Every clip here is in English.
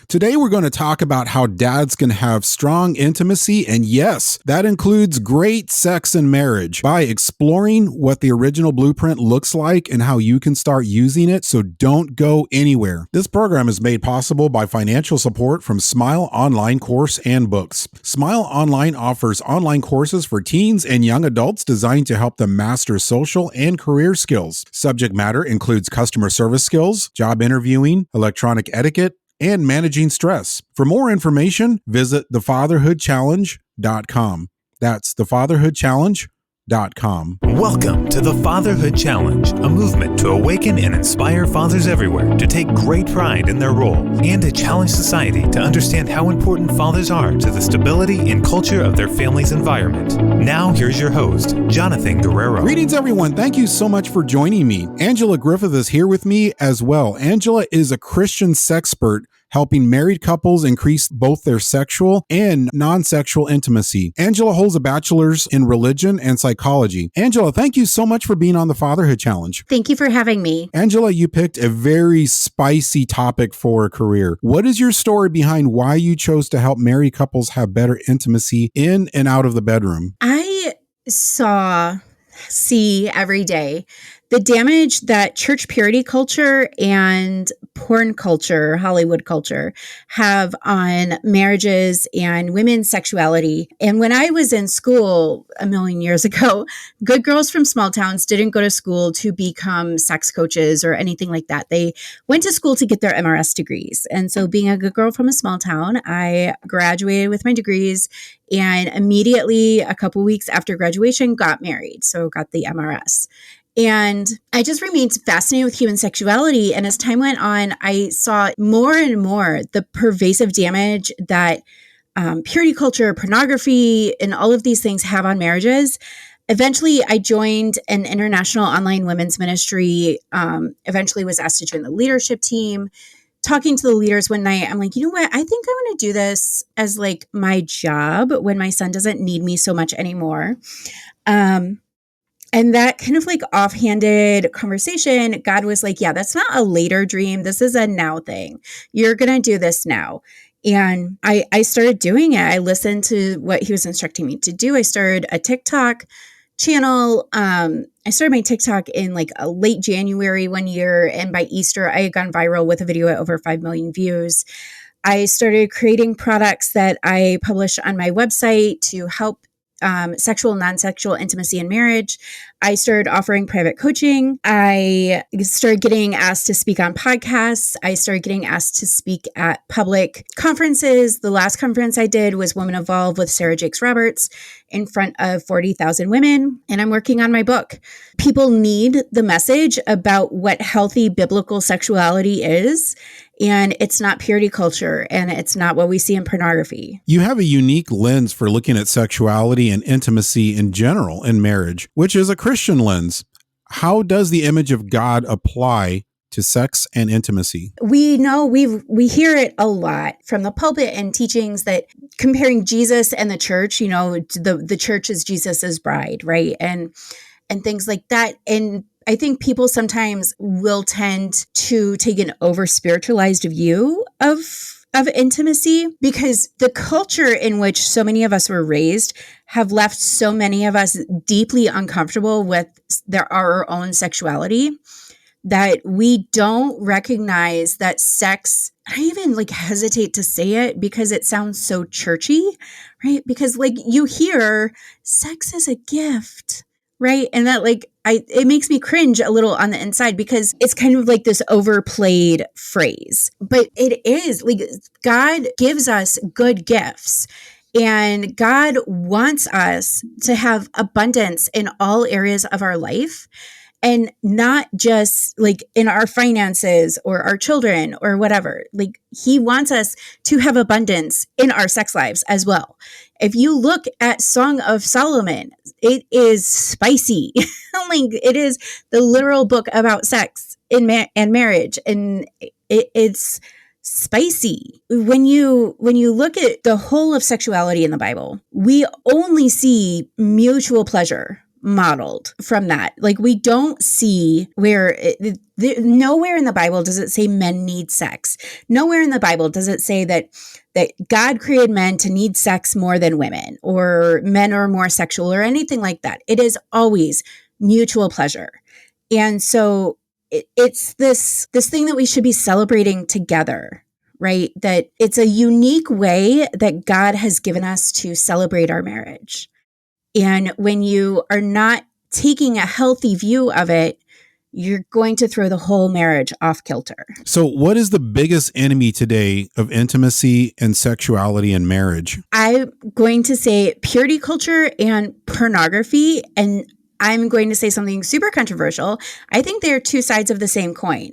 Today, we're going to talk about how dads can have strong intimacy, and yes, that includes great sex in marriage, by exploring what the original blueprint looks like and how you can start using it. So don't go anywhere. This program is made possible by financial support from Smile Online Course and Books. Smile Online offers online courses for teens and young adults designed to help them master social and career skills. Subject matter includes customer service skills, job interviewing, electronic etiquette, and managing stress. For more information, visit thefatherhoodchallenge.com. That's thefatherhoodchallenge.com. Welcome to the Fatherhood Challenge, a movement to awaken and inspire fathers everywhere to take great pride in their role and to challenge society to understand how important fathers are to the stability and culture of their family's environment. Now, here's your host, Jonathan Guerrero. Greetings, everyone. Thank you so much for joining me. Angela Griffith is here with me as well. Angela is a Christian Sexpert, helping married couples increase both their sexual and non-sexual intimacy. Angela holds a bachelor's in religion and psychology. Angela, thank you so much for being on the Fatherhood Challenge. Thank you for having me. Angela, you picked a very spicy topic for a career. What is your story behind why you chose to help married couples have better intimacy in and out of the bedroom? I see every day the damage that church purity culture and porn culture, Hollywood culture, have on marriages and women's sexuality. And when I was in school a million years ago, good girls from small towns didn't go to school to become sex coaches or anything like that. They went to school to get their MRS degrees. And so being a good girl from a small town, I graduated with my degrees and immediately, a couple weeks after graduation, got married. So got the MRS. And I just remained fascinated with human sexuality. And as time went on, I saw more and more the pervasive damage that purity culture, pornography, and all of these things have on marriages. Eventually, I joined an international online women's ministry, eventually was asked to join the leadership team. Talking to the leaders one night, I'm like, you know what? I think I want to do this as like my job when my son doesn't need me so much anymore. And that kind of like offhanded conversation, God was like, yeah, that's not a later dream. This is a now thing. You're going to do this now. And I started doing it. I listened to what he was instructing me to do. I started a TikTok channel. I started my TikTok in like a late January one year. And by Easter, I had gone viral with a video at over 5 million views. I started creating products that I published on my website to help sexual, non-sexual intimacy in marriage. I started offering private coaching. I started getting asked to speak on podcasts. I started getting asked to speak at public conferences. The last conference I did was Women Evolve with Sarah Jakes Roberts in front of 40,000 women. And I'm working on my book. People need the message about what healthy biblical sexuality is. And it's not purity culture, and it's not what we see in pornography. You have a unique lens for looking at sexuality and intimacy in general in marriage, which is a Christian lens. How does the image of God apply to sex and intimacy? We know we hear it a lot from the pulpit and teachings that comparing Jesus and the church, you know, the church is Jesus's bride, right? And things like that. And I think people sometimes will tend to take an over-spiritualized view of intimacy because the culture in which so many of us were raised have left so many of us deeply uncomfortable with our own sexuality that we don't recognize that sex. I even like hesitate to say it because it sounds so churchy, right? Because like you hear sex is a gift. Right. And that it makes me cringe a little on the inside because it's kind of like this overplayed phrase. But it is like God gives us good gifts and God wants us to have abundance in all areas of our life. And not just like in our finances or our children or whatever. Like he wants us to have abundance in our sex lives as well. If you look at Song of Solomon, it is spicy. Like it is the literal book about sex and marriage, and it's spicy. When you look at the whole of sexuality in the Bible, we only see mutual pleasure. modeled from that. Like, we don't see where nowhere in the Bible does it say men need sex. Nowhere in the Bible does it say that God created men to need sex more than women, or men are more sexual, or anything like that. It is always mutual pleasure. And so it's this thing that we should be celebrating together, right? That it's a unique way that God has given us to celebrate our marriage. And when you are not taking a healthy view of it, you're going to throw the whole marriage off kilter. So what is the biggest enemy today of intimacy and sexuality in marriage? I'm going to say purity culture and pornography. And I'm going to say something super controversial. I think they're two sides of the same coin,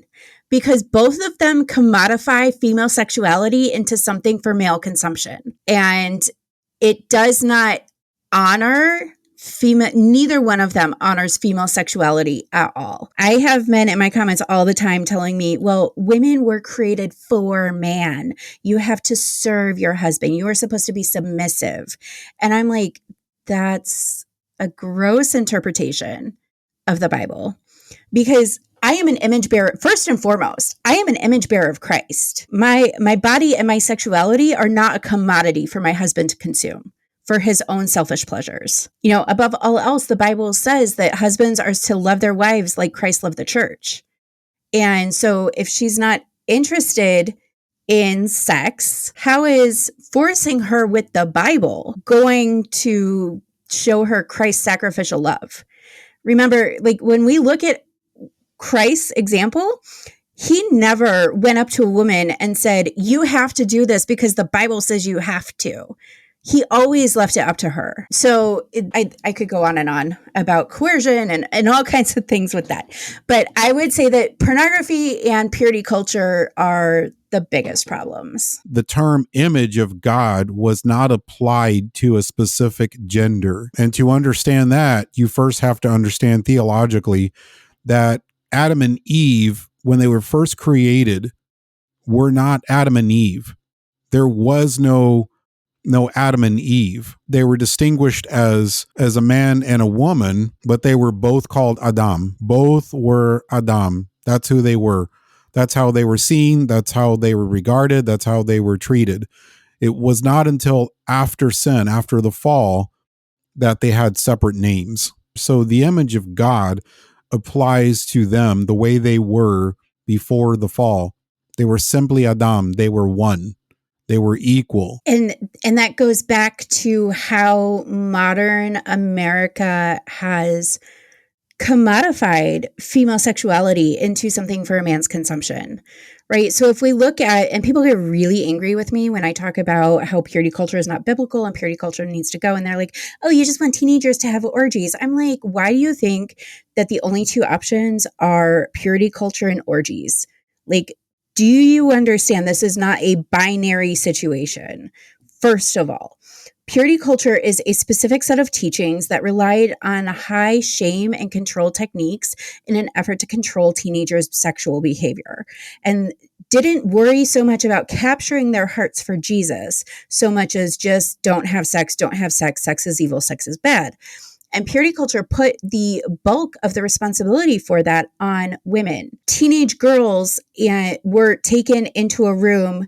because both of them commodify female sexuality into something for male consumption. And it does not honor female, neither one of them honors female sexuality at all. I have men in my comments all the time telling me, well, women were created for man. You have to serve your husband. You are supposed to be submissive. And I'm like, that's a gross interpretation of the Bible, because I am an image bearer. First and foremost, I am an image bearer of Christ. My body and my sexuality are not a commodity for my husband to consume for his own selfish pleasures. You know, above all else, the Bible says that husbands are to love their wives like Christ loved the church. And so if she's not interested in sex, how is forcing her with the Bible going to show her Christ's sacrificial love? Remember, like, when we look at Christ's example, he never went up to a woman and said, you have to do this because the Bible says you have to. He always left it up to her. So I could go on about coercion and all kinds of things with that. But I would say that pornography and purity culture are the biggest problems. The term image of God was not applied to a specific gender. And to understand that, you first have to understand theologically that Adam and Eve, when they were first created, were not Adam and Eve. There was no Adam and Eve. They were distinguished as a man and a woman, but they were both called Adam. Both were Adam. That's who they were. That's how they were seen. That's how they were regarded. That's how they were treated. It was not until after sin, after the fall, that they had separate names. So the image of God applies to them the way they were before the fall. They were simply Adam. They were one. They were equal. And that goes back to how modern America has commodified female sexuality into something for a man's consumption, right? So if we look at, and people get really angry with me when I talk about how purity culture is not biblical and purity culture needs to go. And they're like, oh, you just want teenagers to have orgies. I'm like, why do you think that the only two options are purity culture and orgies? Like, do you understand this is not a binary situation? First of all, purity culture is a specific set of teachings that relied on high shame and control techniques in an effort to control teenagers' sexual behavior, and didn't worry so much about capturing their hearts for Jesus so much as just don't have sex, sex is evil, sex is bad. And purity culture put the bulk of the responsibility for that on women. Teenage girls were taken into a room,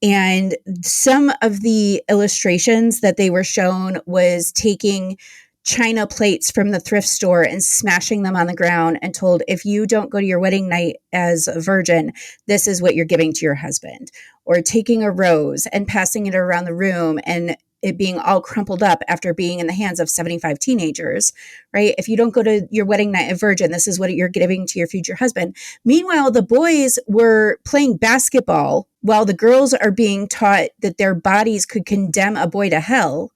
and some of the illustrations that they were shown was taking china plates from the thrift store and smashing them on the ground and told, if you don't go to your wedding night as a virgin, this is what you're giving to your husband. Or taking a rose and passing it around the room and it being all crumpled up after being in the hands of 75 teenagers, right? If you don't go to your wedding night a virgin, this is what you're giving to your future husband. Meanwhile, the boys were playing basketball while the girls are being taught that their bodies could condemn a boy to hell.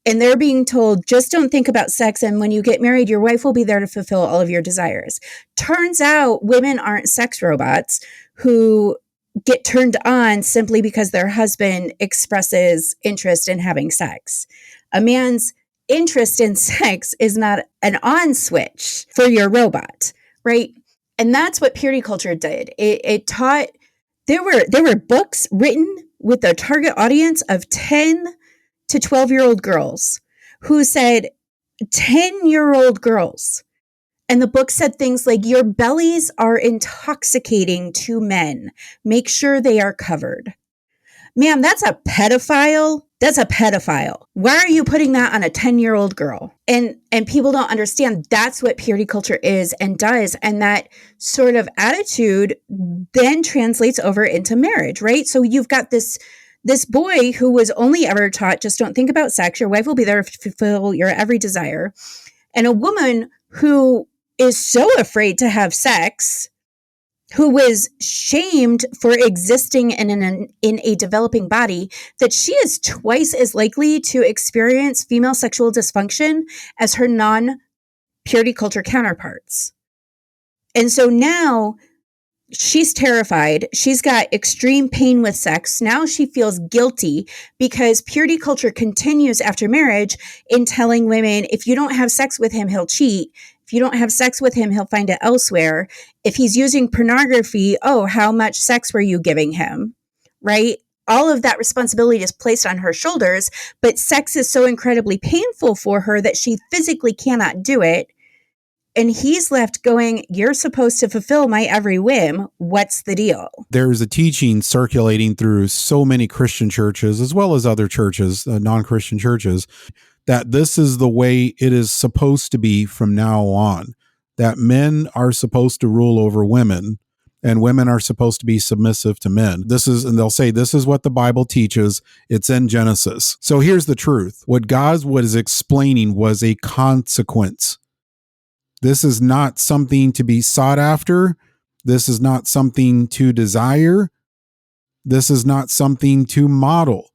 And they're being told, just don't think about sex. And when you get married, your wife will be there to fulfill all of your desires. Turns out women aren't sex robots who get turned on simply because their husband expresses interest in having sex. A man's interest in sex is not an on switch for your robot, right? And that's what purity culture did. It taught, there were books written with the target audience of 10 to 12-year-old girls who said, 10-year-old girls. And the book said things like, your bellies are intoxicating to men. Make sure they are covered. Ma'am, that's a pedophile. That's a pedophile. Why are you putting that on a 10-year-old girl? And people don't understand that's what purity culture is and does. And that sort of attitude then translates over into marriage, right? So you've got this boy who was only ever taught, just don't think about sex. Your wife will be there to fulfill your every desire. And a woman who is so afraid to have sex, who was shamed for existing in a developing body, that she is twice as likely to experience female sexual dysfunction as her non-purity culture counterparts. And so now she's terrified. She's got extreme pain with sex. Now she feels guilty because purity culture continues after marriage in telling women, if you don't have sex with him, he'll cheat. If you don't have sex with him, he'll find it elsewhere. If he's using pornography, oh, how much sex were you giving him? Right? All of that responsibility is placed on her shoulders, but sex is so incredibly painful for her that she physically cannot do it. And he's left going, you're supposed to fulfill my every whim. What's the deal? There's a teaching circulating through so many Christian churches, as well as other churches, non-Christian churches, that this is the way it is supposed to be from now on, that men are supposed to rule over women and women are supposed to be submissive to men. And they'll say, this is what the Bible teaches. It's in Genesis. So here's the truth. What God was explaining was a consequence. This is not something to be sought after. This is not something to desire. This is not something to model.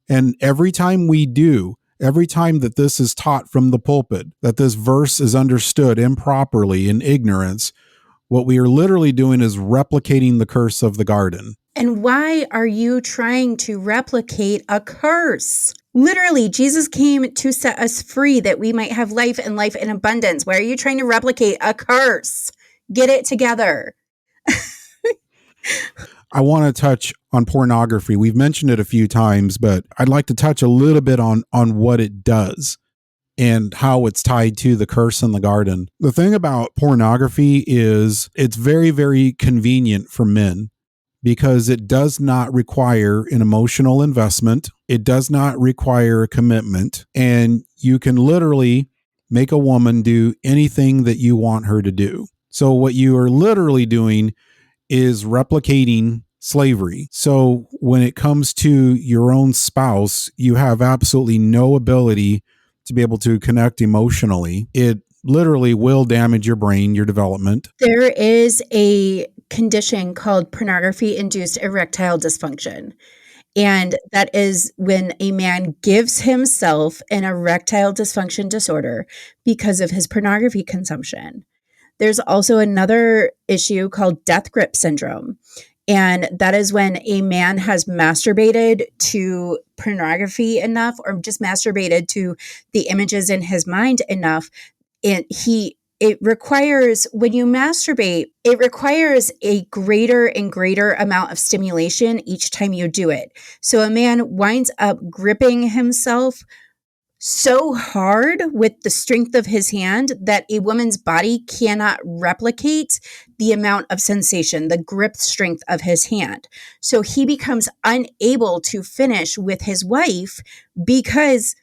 And every time that this is taught from the pulpit, that this verse is understood improperly in ignorance, what we are literally doing is replicating the curse of the garden. And why are you trying to replicate a curse? Literally, Jesus came to set us free that we might have life and life in abundance. Why are you trying to replicate a curse? Get it together. I want to touch on pornography. We've mentioned it a few times, but I'd like to touch a little bit on what it does and how it's tied to the curse in the garden. The thing about pornography is it's very, very convenient for men because it does not require an emotional investment. It does not require a commitment. And you can literally make a woman do anything that you want her to do. So what you are literally doing is replicating slavery. So when it comes to your own spouse, you have absolutely no ability to be able to connect emotionally. It literally will damage your brain, your development. There is a condition called pornography-induced erectile dysfunction. And that is when a man gives himself an erectile dysfunction disorder because of his pornography consumption. There's also another issue called death grip syndrome. And that is when a man has masturbated to pornography enough or just masturbated to the images in his mind enough. It requires, when you masturbate, it requires a greater and greater amount of stimulation each time you do it. So a man winds up gripping himself so hard with the strength of his hand that a woman's body cannot replicate the amount of sensation, the grip strength of his hand. So he becomes unable to finish with his wife because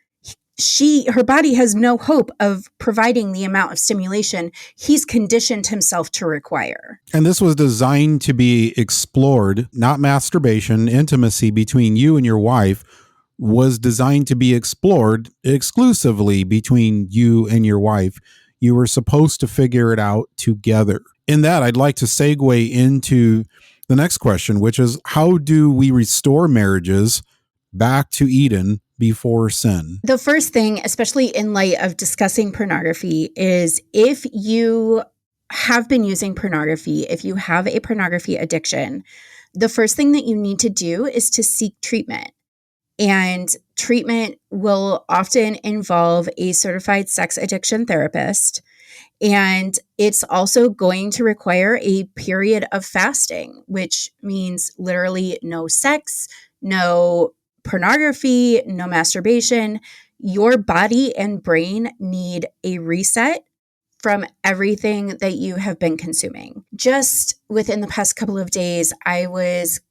her body has no hope of providing the amount of stimulation he's conditioned himself to require. And this was designed to be explored, not masturbation. Intimacy between you and your wife was designed to be explored exclusively between you and your wife. You were supposed to figure it out together. In that, I'd like to segue into the next question, which is, how do we restore marriages back to Eden before sin? The first thing, especially in light of discussing pornography, is if you have been using pornography, if you have a pornography addiction, the first thing that you need to do is to seek treatment. And treatment will often involve a certified sex addiction therapist. And it's also going to require a period of fasting, which means literally no sex, no pornography, no masturbation. Your body and brain need a reset from everything that you have been consuming. Just within the past couple of days, I was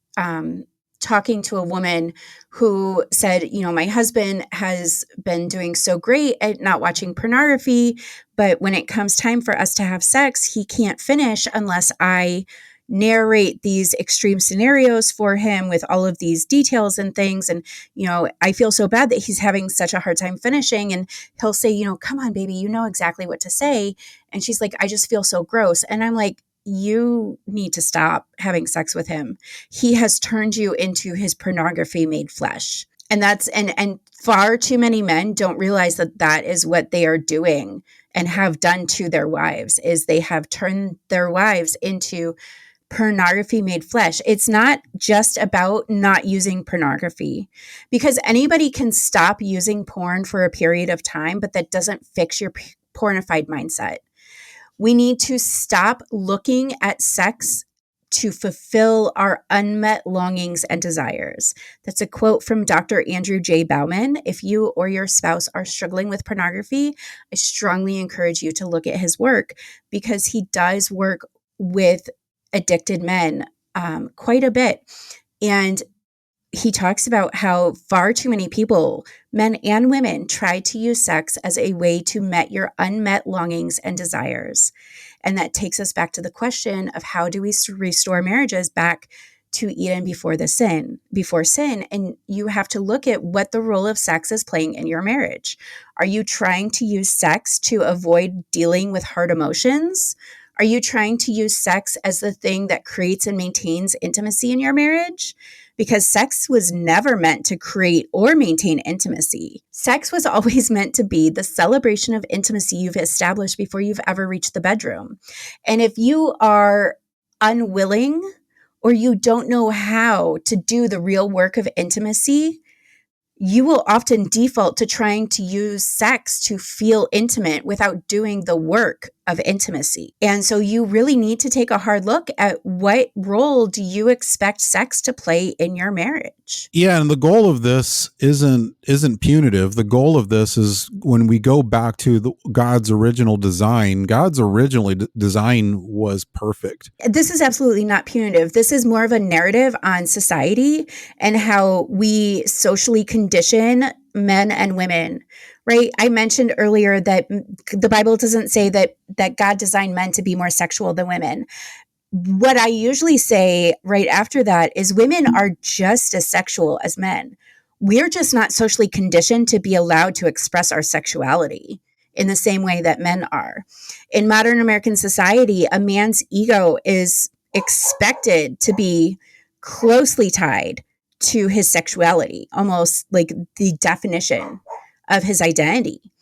talking to a woman who said, my husband has been doing so great at not watching pornography, but when it comes time for us to have sex, he can't finish unless I narrate these extreme scenarios for him with all of these details and things. And, I feel so bad that he's having such a hard time finishing. And he'll say, come on, baby, you know exactly what to say. And she's like, I just feel so gross. And I'm like, you need to stop having sex with him. He has turned you into his pornography made flesh. And and far too many men don't realize that that is what they are doing and have done to their wives, is they have turned their wives into pornography made flesh. It's not just about not using pornography, because anybody can stop using porn for a period of time, but that doesn't fix your pornified mindset. We need to stop looking at sex to fulfill our unmet longings and desires. That's a quote from Dr. Andrew J. Bauman. If you or your spouse are struggling with pornography, I strongly encourage you to look at his work, because he does work with addicted men quite a bit. And he talks about how far too many people, men and women, try to use sex as a way to met your unmet longings and desires. And that takes us back to the question of, how do we restore marriages back to Eden before sin? And you have to look at what the role of sex is playing in your marriage. Are you trying to use sex to avoid dealing with hard emotions? Are you trying to use sex as the thing that creates and maintains intimacy in your marriage? Because sex was never meant to create or maintain intimacy. Sex was always meant to be the celebration of intimacy you've established before you've ever reached the bedroom. And if you are unwilling, or you don't know how to do the real work of intimacy, you will often default to trying to use sex to feel intimate without doing the work of intimacy. And so you really need to take a hard look at, what role do you expect sex to play in your marriage? Yeah, and the goal of this isn't punitive. The goal of this is, when we go back to God's original design, God's original design was perfect. This is absolutely not punitive. This is more of a narrative on society and how we socially condition men and women, right? I mentioned earlier that the Bible doesn't say that God designed men to be more sexual than women. What I usually say right after that is, women are just as sexual as men. We're just not socially conditioned to be allowed to express our sexuality in the same way that men are. In modern American society, a man's ego is expected to be closely tied to his sexuality, almost like the definition of his identity.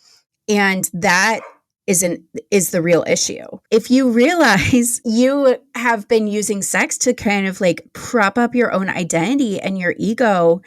And that is the real issue. If you realize you have been using sex to kind of like prop up your own identity and your ego,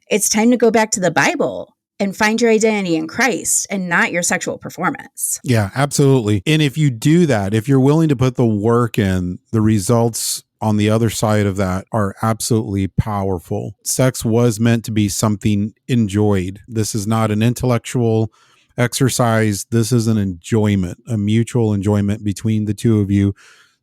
it's time to go back to the Bible and find your identity in Christ and not your sexual performance. Yeah, absolutely. And if you do that, if you're willing to put the work in, the results on the other side of that are absolutely powerful. Sex was meant to be something enjoyed. This is not an intellectual exercise. This is an enjoyment, a mutual enjoyment between the two of you,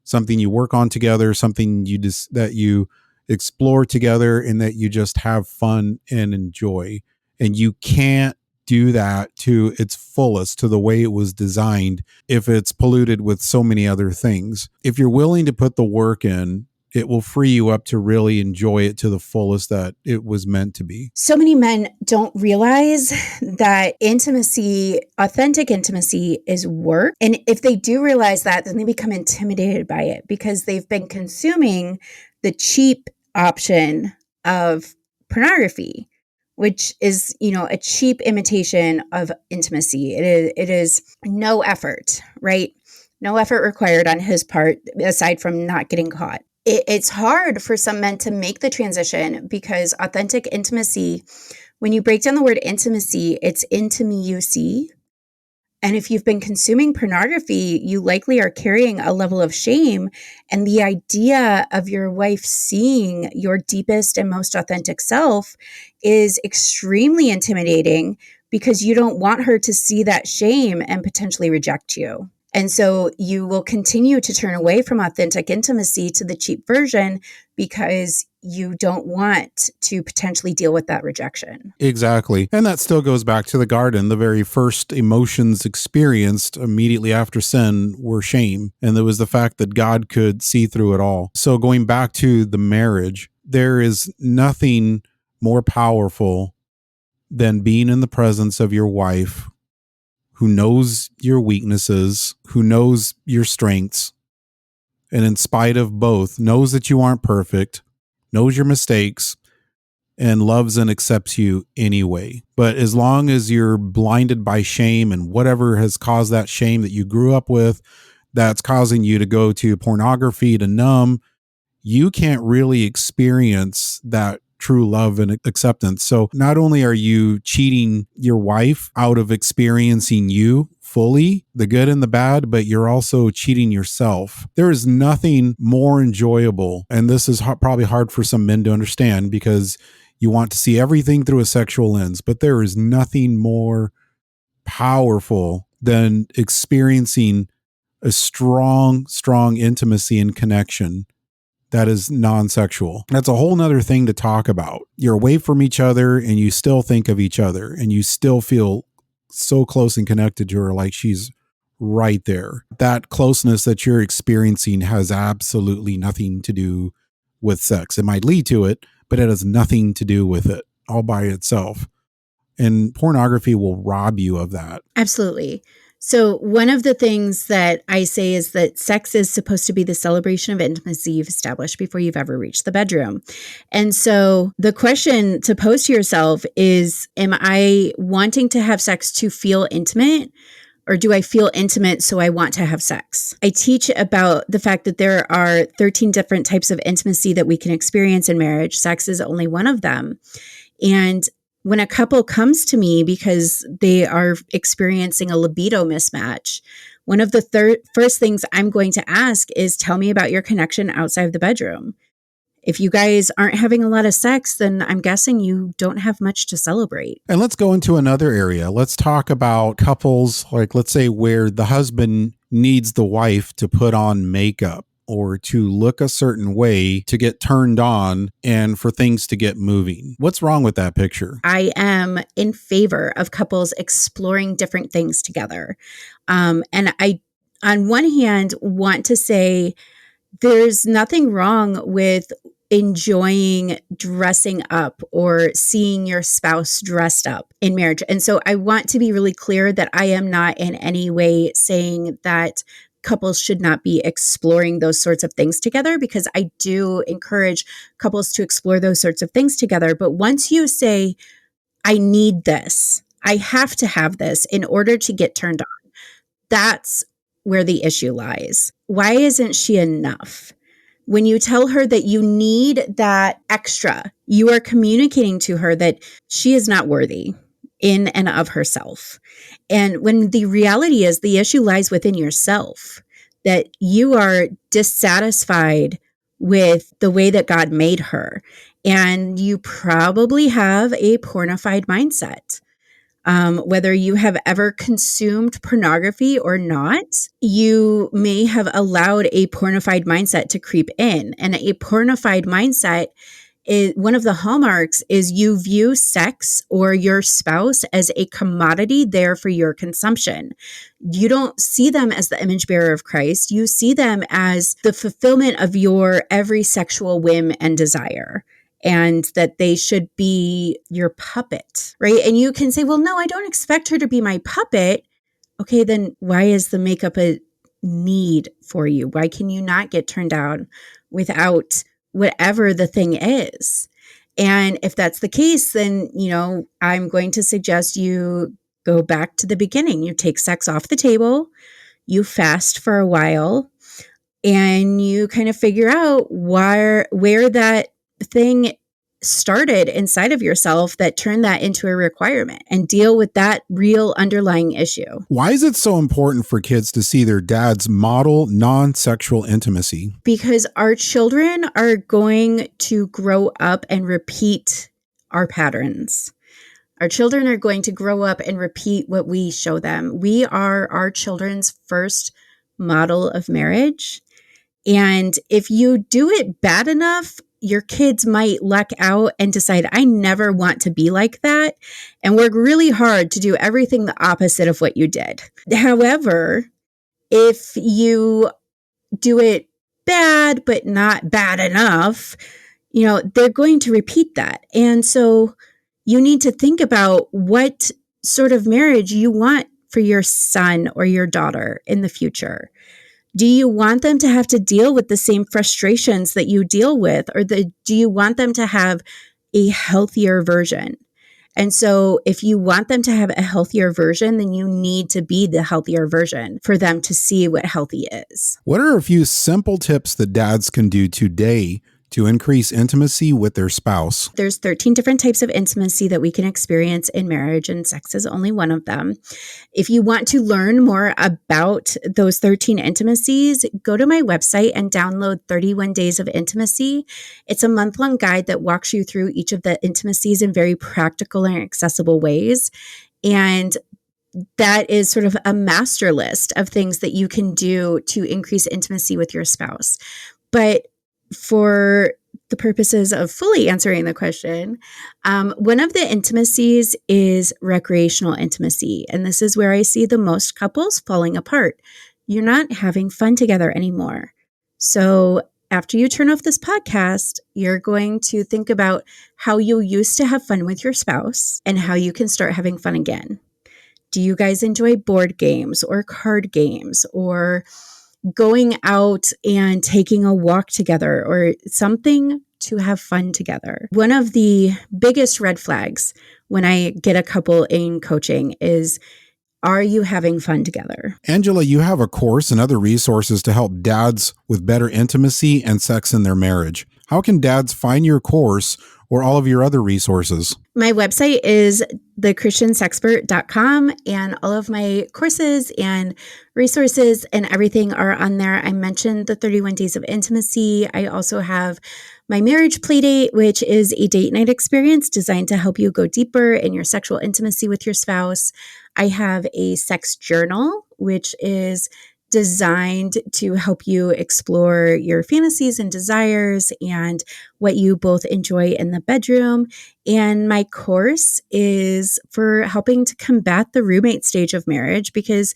something you work on together, something that you explore together, and that you just have fun and enjoy. And you can't do that to its fullest, to the way it was designed, if it's polluted with so many other things. If you're willing to put the work in, it will free you up to really enjoy it to the fullest that it was meant to be. So many men don't realize that intimacy, authentic intimacy, is work. And if they do realize that, then they become intimidated by it, because they've been consuming the cheap option of pornography, which is, a cheap imitation of intimacy. It is no effort, right? No effort required on his part, aside from not getting caught. It's hard for some men to make the transition, because authentic intimacy, when you break down the word intimacy, it's intimacy. And if you've been consuming pornography, you likely are carrying a level of shame. And the idea of your wife seeing your deepest and most authentic self is extremely intimidating, because you don't want her to see that shame and potentially reject you. And so you will continue to turn away from authentic intimacy to the cheap version because you don't want to potentially deal with that rejection. Exactly. And that still goes back to the garden. The very first emotions experienced immediately after sin were shame. And there was the fact that God could see through it all. So going back to the marriage, there is nothing more powerful than being in the presence of your wife who knows your weaknesses, who knows your strengths, and in spite of both, knows that you aren't perfect, knows your mistakes, and loves and accepts you anyway. But as long as you're blinded by shame and whatever has caused that shame that you grew up with, that's causing you to go to pornography to numb, you can't really experience that true love and acceptance. So not only are you cheating your wife out of experiencing you fully, the good and the bad, but you're also cheating yourself. There is nothing more enjoyable, and this is probably hard for some men to understand because you want to see everything through a sexual lens, but there is nothing more powerful than experiencing a strong intimacy and connection that is non-sexual. That's a whole nother thing to talk about. You're away from each other and you still think of each other and you still feel so close and connected to her, like she's right there. That closeness that you're experiencing has absolutely nothing to do with sex. It might lead to it, but it has nothing to do with it all by itself. And pornography will rob you of that. Absolutely. So one of the things that I say is that sex is supposed to be the celebration of intimacy you've established before you've ever reached the bedroom. And so the question to pose to yourself is, am I wanting to have sex to feel intimate? Or do I feel intimate so I want to have sex? I teach about the fact that there are 13 different types of intimacy that we can experience in marriage. Sex is only one of them. And when a couple comes to me because they are experiencing a libido mismatch, one of the first things I'm going to ask is, tell me about your connection outside of the bedroom. If you guys aren't having a lot of sex, then I'm guessing you don't have much to celebrate. And let's go into another area. Let's talk about couples, like let's say where the husband needs the wife to put on makeup or to look a certain way to get turned on and for things to get moving. What's wrong with that picture? I am in favor of couples exploring different things together. And I, on one hand, want to say there's nothing wrong with enjoying dressing up or seeing your spouse dressed up in marriage. And so I want to be really clear that I am not in any way saying that couples should not be exploring those sorts of things together, because I do encourage couples to explore those sorts of things together. But once you say, I need this, I have to have this in order to get turned on, that's where the issue lies. Why isn't she enough? When you tell her that you need that extra, you are communicating to her that she is not worthy in and of herself. And when the reality is the issue lies within yourself, that you are dissatisfied with the way that God made her. And you probably have a pornified mindset. Whether you have ever consumed pornography or not, you may have allowed a pornified mindset to creep in. And a pornified mindset is one of the hallmarks is you view sex or your spouse as a commodity there for your consumption. You don't see them as the image bearer of Christ. You see them as the fulfillment of your every sexual whim and desire, and that they should be your puppet, right? And you can say, well, no, I don't expect her to be my puppet. Okay, then why is the makeup a need for you? Why can you not get turned on without whatever the thing is? And if that's the case, then, I'm going to suggest you go back to the beginning. You take sex off the table, you fast for a while, and you kind of figure out where that thing started inside of yourself that turned that into a requirement, and deal with that real underlying issue. Why is it so important for kids to see their dads model non-sexual intimacy? Because our children are going to grow up and repeat our patterns. Our children are going to grow up and repeat what we show them. We are our children's first model of marriage. And if you do it bad enough, your kids might luck out and decide, I never want to be like that, and work really hard to do everything the opposite of what you did. However, if you do it bad, but not bad enough, they're going to repeat that. And so you need to think about what sort of marriage you want for your son or your daughter in the future. Do you want them to have to deal with the same frustrations that you deal with, or do you want them to have a healthier version? And so if you want them to have a healthier version, then you need to be the healthier version for them to see what healthy is. What are a few simple tips that dads can do today to increase intimacy with their spouse? There's 13 different types of intimacy that we can experience in marriage, and sex is only one of them. If you want to learn more about those 13 intimacies, go to my website and download 31 Days of Intimacy. It's a month-long guide that walks you through each of the intimacies in very practical and accessible ways. And that is sort of a master list of things that you can do to increase intimacy with your spouse. But for the purposes of fully answering the question, one of the intimacies is recreational intimacy. And this is where I see the most couples falling apart. You're not having fun together anymore. So after you turn off this podcast, you're going to think about how you used to have fun with your spouse and how you can start having fun again. Do you guys enjoy board games or card games or going out and taking a walk together or something to have fun together? One of the biggest red flags when I get a couple in coaching is, are you having fun together? Angela, you have a course and other resources to help dads with better intimacy and sex in their marriage. How can dads find your course or all of your other resources? My website is thechristiansexpert.com, and all of my courses and resources and everything are on there. I mentioned the 31 Days of Intimacy. I also have my marriage playdate, which is a date night experience designed to help you go deeper in your sexual intimacy with your spouse. I have a sex journal, which is designed to help you explore your fantasies and desires and what you both enjoy in the bedroom. And my course is for helping to combat the roommate stage of marriage, because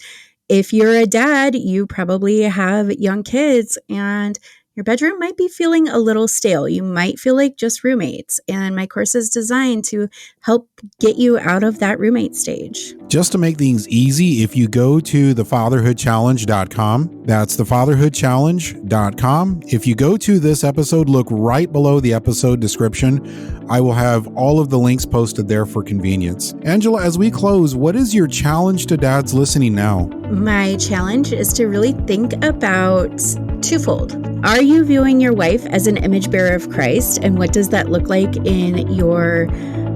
if you're a dad, you probably have young kids and your bedroom might be feeling a little stale. You might feel like just roommates. And my course is designed to help get you out of that roommate stage. Just to make things easy, if you go to thefatherhoodchallenge.com, that's thefatherhoodchallenge.com. If you go to this episode, look right below the episode description. I will have all of the links posted there for convenience. Angela, as we close, what is your challenge to dads listening now? My challenge is to really think about twofold. Are you viewing your wife as an image bearer of Christ? And what does that look like in your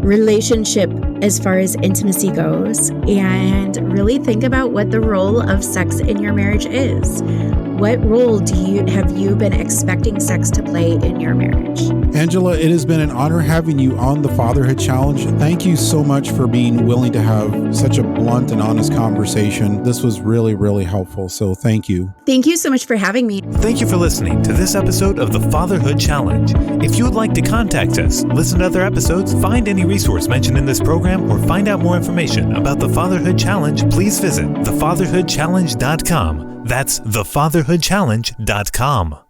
relationship as far as intimacy goes? And really think about what the role of sex in your marriage is. What role have you been expecting sex to play in your marriage? Angela, it has been an honor having you on the Fatherhood Challenge. Thank you so much for being willing to have such a blunt and honest conversation. This was really, really helpful. So thank you. Thank you so much for having me. Thank you for listening to this episode of the Fatherhood Challenge. If you would like to contact us, listen to other episodes, find any resource mentioned in this program, or find out more information about the Fatherhood Challenge, please visit thefatherhoodchallenge.com. That's thefatherhoodchallenge.com.